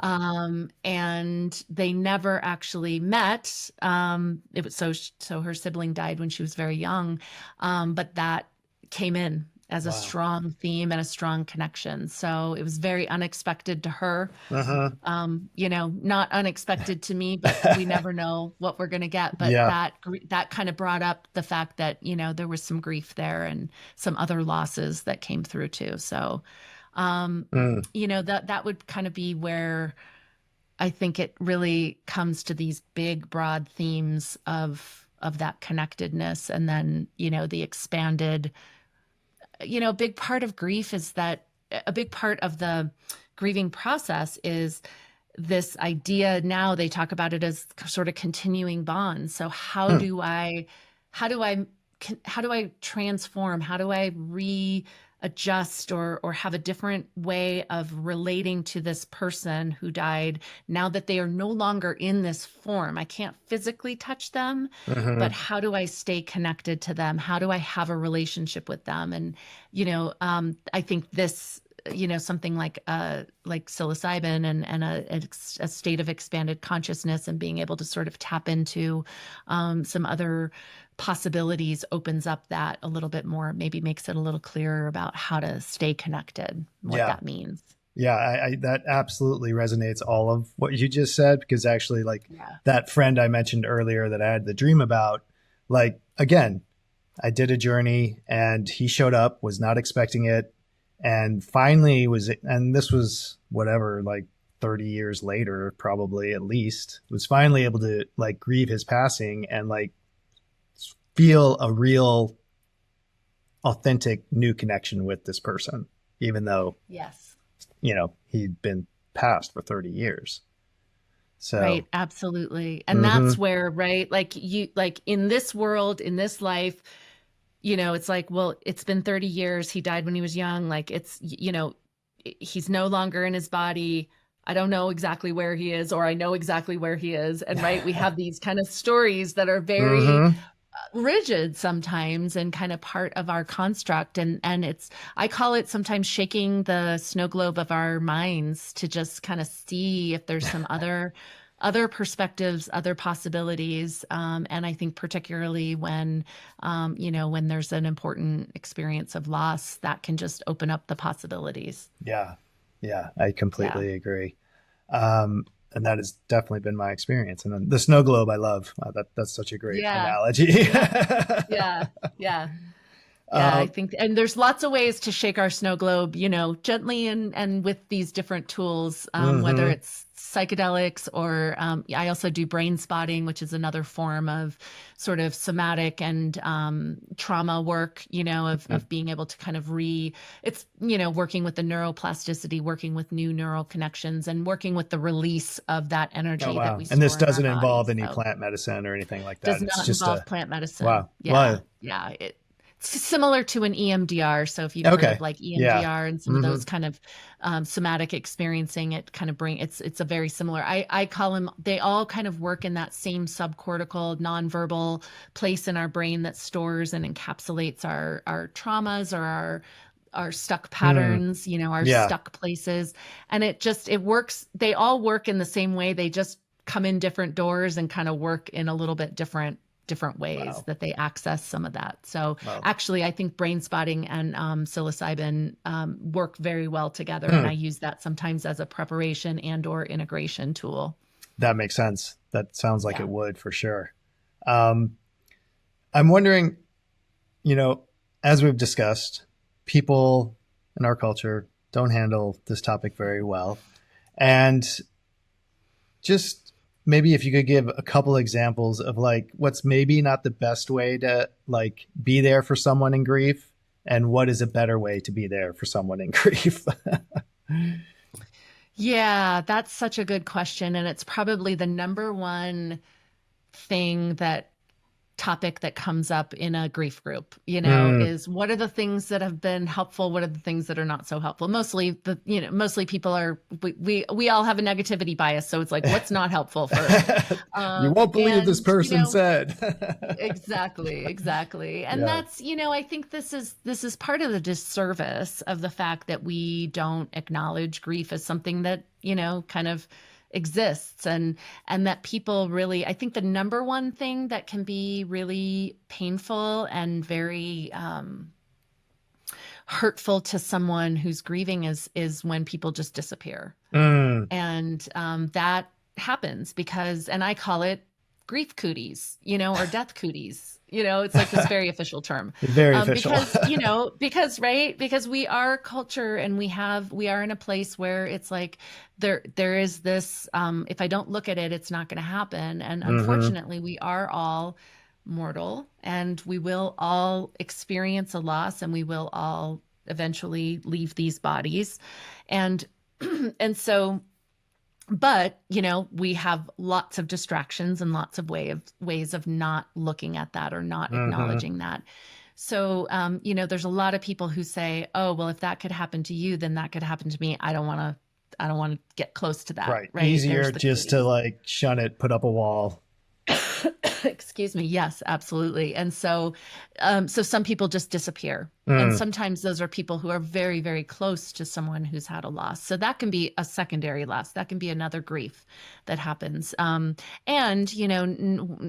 And they never actually met. It was so her sibling died when she was very young. But that came in as a strong theme and a strong connection. So it was very unexpected to her. Not unexpected to me, but we never know what we're going to get. But that kind of brought up the fact that, there was some grief there and some other losses that came through too. So, that would kind of be where I think it really comes to these big, broad themes of that connectedness. And then, the expanded, a big part of grief is that a big part of the grieving process is this idea. Now they talk about it as sort of continuing bonds. So how do I transform? How do I readjust or have a different way of relating to this person who died now that they are no longer in this form? I can't physically touch them, but how do I stay connected to them? How do I have a relationship with them? And, I think this, something like psilocybin and a state of expanded consciousness and being able to sort of tap into some other possibilities opens up that a little bit more, maybe makes it a little clearer about how to stay connected, what that means. Yeah, I that absolutely resonates all of what you just said, because actually that friend I mentioned earlier that I had the dream about, again, I did a journey and he showed up, was not expecting it. And finally and this was 30 years later, probably at least, was finally able to grieve his passing and feel a real authentic new connection with this person, even though, he'd been passed for 30 years. So, right. Absolutely. And that's where, in this world, in this life, it's well, it's been 30 years. He died when he was young. He's no longer in his body. I don't know exactly where he is, or I know exactly where he is. And we have these kind of stories that are very rigid sometimes and kind of part of our construct. And I call it sometimes shaking the snow globe of our minds to just kind of see if there's some other perspectives, other possibilities. And I think particularly when there's an important experience of loss, that can just open up the possibilities. Yeah. Yeah. I completely agree. And that has definitely been my experience. And then the snow globe, I love. That's such a great analogy. Yeah. Yeah, I Um, think, and there's lots of ways to shake our snow globe, gently and with these different tools, whether mhm. it's psychedelics or I also do brain spotting, which is another form of sort of somatic and trauma work, of being able to kind of it's, working with the neuroplasticity, working with new neural connections and working with the release of that Oh, energy that wow. we And this store in our doesn't involve bodies. any So plant medicine or anything like that. does It's not just involve a, plant medicine. wow. Yeah. Wow. Yeah. It's similar to an EMDR. So if you've heard Okay. of like Yeah. EMDR and some of Hmm. those kind of somatic experiencing, it kind of it's a very similar, I call them, they all kind of work in that same subcortical nonverbal place in our brain that stores and encapsulates our traumas or our stuck Mm. patterns, our Yeah. stuck places. And it works. They all work in the same way. They just come in different doors and kind of work in a little bit different ways Wow. that they access some of that. So Wow. actually, I think brain spotting and psilocybin work very well together. And I Hmm. use that sometimes as a preparation and or integration tool. That makes sense. That sounds like it Yeah. would for sure. Um, I'm wondering, you know, as we've discussed, people in our culture don't handle this topic very well. And just maybe if you could give a couple examples of like what's maybe not the best way to like be there for someone in grief and what is a better way to be there for someone in grief. Yeah, that's such a good question. And it's probably the number one thing that topic that comes up in a grief group, Mm, is what are the things that have been helpful? What are the things that are not so helpful? Mostly people we all have a negativity bias. So it's like, what's not helpful first? you won't believe this And, person said. exactly. And Yeah. that's, I think this is part of the disservice of the fact that we don't acknowledge grief as something that, kind of exists and that people really, I think the number one thing that can be really painful and very hurtful to someone who's grieving is when people just disappear. Mm, And that happens because, and I call it grief cooties, or death cooties. It's like this very official term. very official. Because we are culture and we are in a place where it's like there is this, if I don't look at it, it's not going to happen. And Hmm. unfortunately, we are all mortal and we will all experience a loss and we will all eventually leave these bodies. And, and so, but we have lots of distractions and lots of ways of not looking at that or not Hmm. acknowledging that. So there's a lot of people who say, oh well, if that could happen to you, then that could happen to me. I don't want to get close to that, Right. right? Easier There's the just to cooties. like shun it, put up a wall. Excuse me. Yes, absolutely. And so some people just disappear. And Mm, sometimes those are people who are very, very close to someone who's had a loss. So that can be a secondary loss. That can be another grief that happens. And,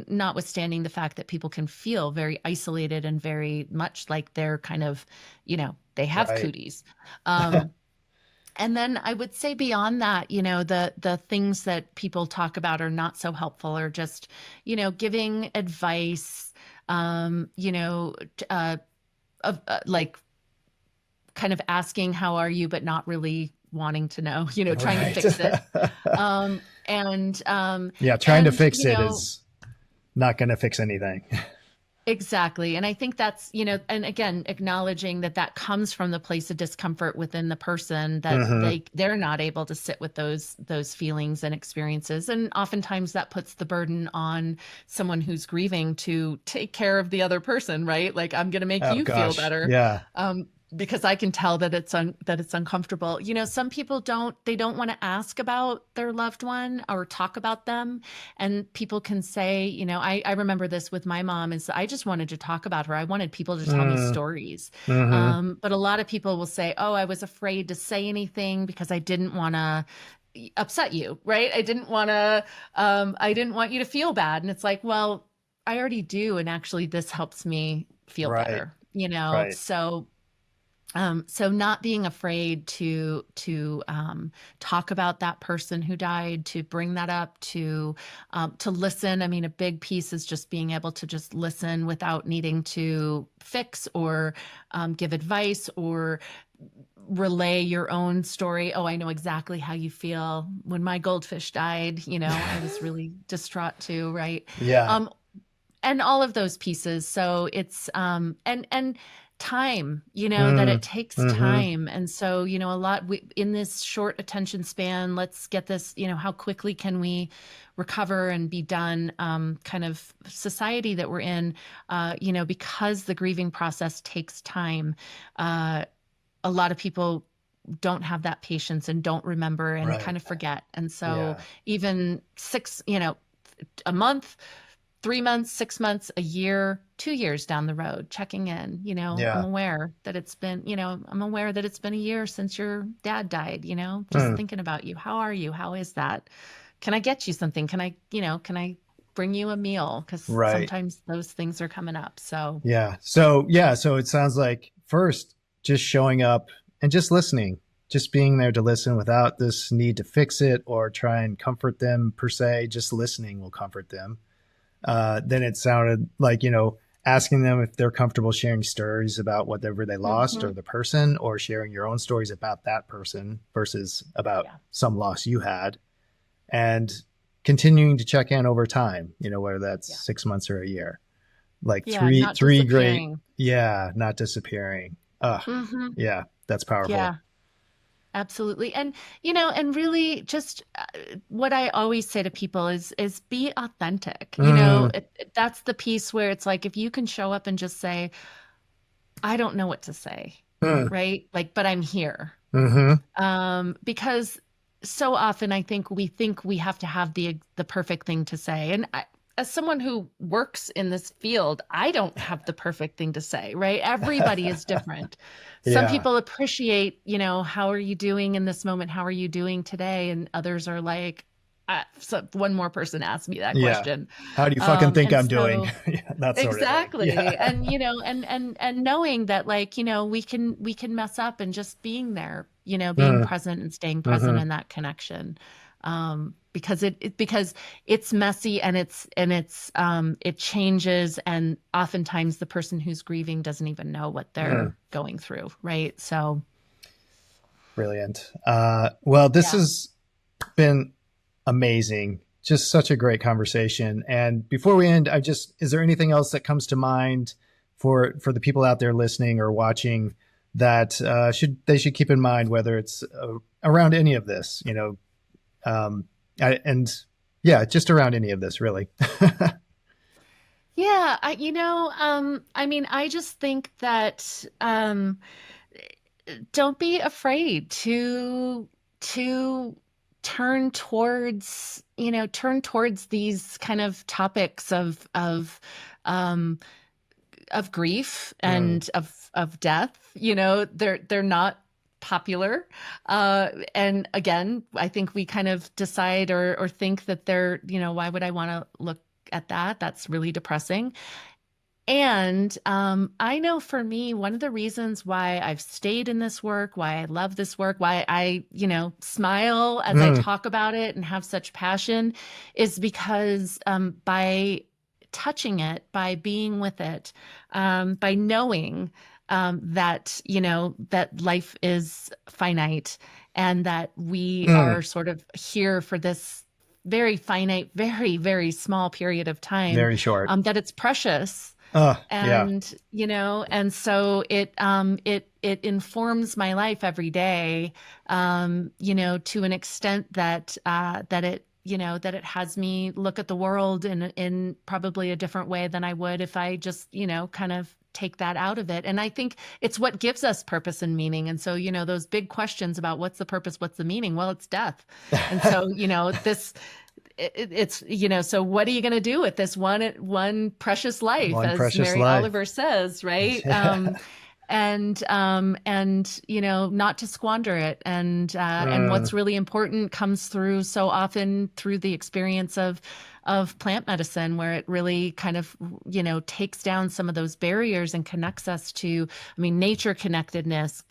notwithstanding the fact that people can feel very isolated and very much like they're kind of, they have right. cooties. Um, and then I would say beyond that, the things that people talk about are not so helpful or just, giving advice, like kind of asking how are you, but not really wanting to know, trying to Right. fix it. Um, and um, Yeah, trying to and fix it is not going to fix anything. exactly. And I think that's, and again, acknowledging that comes from the place of discomfort within the person that Hmm. they're not able to sit with those feelings and experiences. And oftentimes that puts the burden on someone who's grieving to take care of the other person, right? Like I'm going to make Oh you feel gosh. better. Yeah. Because I can tell that it's uncomfortable. Some people don't want to ask about their loved one or talk about them. And people can say, I remember this with my mom is I just wanted to talk about her. I wanted people to tell me Mm, stories. hmm. But a lot of people will say, oh, I was afraid to say anything because I didn't want to upset you, right? I didn't want you to feel bad. And it's like, well, I already do. And actually this helps me feel Right. better, Right. so So not being afraid to talk about that person who died, to bring that up, to listen. I mean, a big piece is just being able to just listen without needing to fix or give advice or relay your own story. Oh, I know exactly how you feel. When my goldfish died, I was really distraught too, right? Yeah. Um, and all of those pieces. So it's and time, that it takes Mm-hmm. time. And so, a lot in this short attention span, let's get this, how quickly can we recover and be done, kind of society that we're in, because the grieving process takes time. A lot of people don't have that patience and don't remember and Right. kind of forget. And so Yeah. even a month, 3 months, 6 months, a year, 2 years down the road, checking in, I'm Yeah. aware that I'm aware that it's been a year since your dad died, just Mm. thinking about you. How are you? How is that? Can I get you something? Can I bring you a meal? Because Right. sometimes those things are coming up. So Yeah. So it sounds like first just showing up and just listening, just being there to listen without this need to fix it or try and comfort them per se. Just listening will comfort them. Then it sounded like, asking them if they're comfortable sharing stories about whatever they lost mhm. or the person, or sharing your own stories about that person versus about Yeah. some loss you had, and continuing to check in over time, whether that's Yeah. 6 months or a year. Like Yeah. three, Not three great, disappearing. yeah, not disappearing. Hmm. Yeah, that's powerful. Yeah. Absolutely. And really just what I always say to people is be authentic. Mm, That's the piece where it's like if you can show up and just say, I don't know what to say, mm, right? Like, but I'm here. mm-hmm. Because so often I think we have to have the perfect thing to say. And as someone who works in this field, I don't have the perfect thing to say, right? Everybody is different. Some Yeah, people appreciate, how are you doing in this moment? How are you doing today? And others are like, so one more person asked me that yeah. question. How do you fucking think And I'm doing? so Yeah, that sort of thing. exactly. Yeah. And and knowing that like, we can mess up and just being there, being Mm, present and staying present mm-hmm. in that connection. Because it's messy and it changes, and oftentimes the person who's grieving doesn't even know what Mm. they're going through, right? So Brilliant. Well, this yeah. has been amazing. Just such a great conversation. And before we end, is there anything else that comes to mind for the people out there listening or watching that should keep in mind, whether it's around any of this, um, and yeah, just around any of this, really. Yeah, I mean, I just think that don't be afraid to turn towards these kind of topics um of grief Mm, and of death. They're not popular, and again, I think we kind of decide or think that they're, why would I want to look at that? That's really depressing. And I know for me, one of the reasons why I've stayed in this work, why I love this work, why I, smile as I mm, talk about it and have such passion is because by touching it, by being with it, by knowing that life is finite and that we mm. are sort of here for this very finite, very, very small period of time, Very short. that it's precious. Yeah. And so it informs my life every day, to an extent that it has me look at the world in probably a different way than I would if I just, kind of take that out of it. And I think it's what gives us purpose and meaning. And so, those big questions about what's the purpose, what's the meaning? Well, it's death. And so, it's so what are you going to do with this one precious life, One as precious Mary life. Oliver says, right? Yeah. And not to squander it. And Mm, what's really important comes through so often through the experience of of plant medicine, where it really kind of, takes down some of those barriers and connects us to, nature connectedness,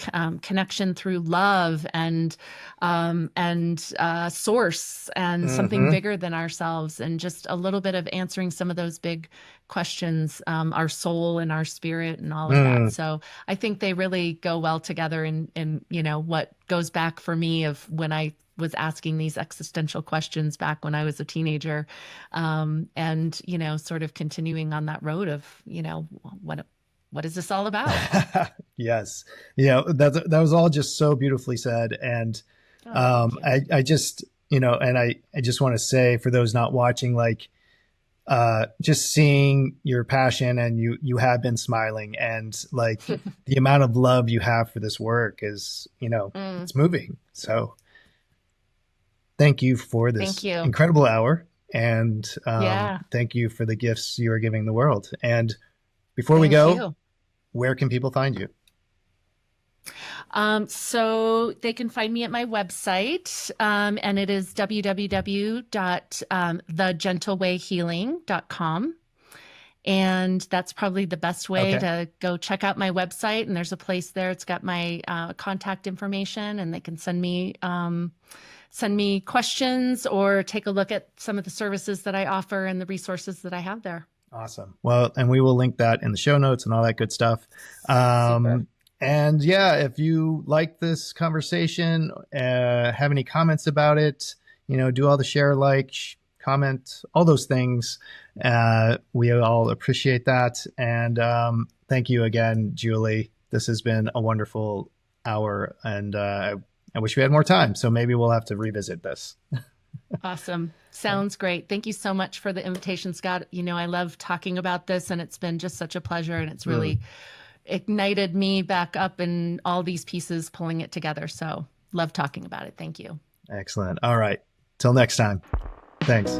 connection through love and source and something bigger than ourselves, and just a little bit of answering some of those big questions, our soul and our spirit and all of that. So I think they really go well together in what goes back for me of when I was asking these existential questions back when I was a teenager, and sort of continuing on that road of what is this all about? Yes, that was all just so beautifully said, and I just and I just want to say, for those not watching, like, just seeing your passion, and you have been smiling, and like the amount of love you have for this work is it's moving. So thank you for this incredible hour, and thank you for the gifts you are giving the world. And before we go, where can people find you? So they can find me at my website, and it is www.thegentlewayhealing.com. And that's probably the best way to go check out my website. And there's a place there. It's got my contact information, and they can send me questions or take a look at some of the services that I offer and the resources that I have there. Awesome. Well, and we will link that in the show notes and all that good stuff. And if you like this conversation, have any comments about it, do all the share, like, comment, all those things. We all appreciate that. And thank you again, Julie. This has been a wonderful hour, and I wish we had more time. So maybe we'll have to revisit this. Awesome. Sounds great. Thank you so much for the invitation, Scott. I love talking about this, and it's been just such a pleasure, and it's really ignited me back up in all these pieces, pulling it together. So love talking about it. Thank you. Excellent. All right. Till next time. Thanks.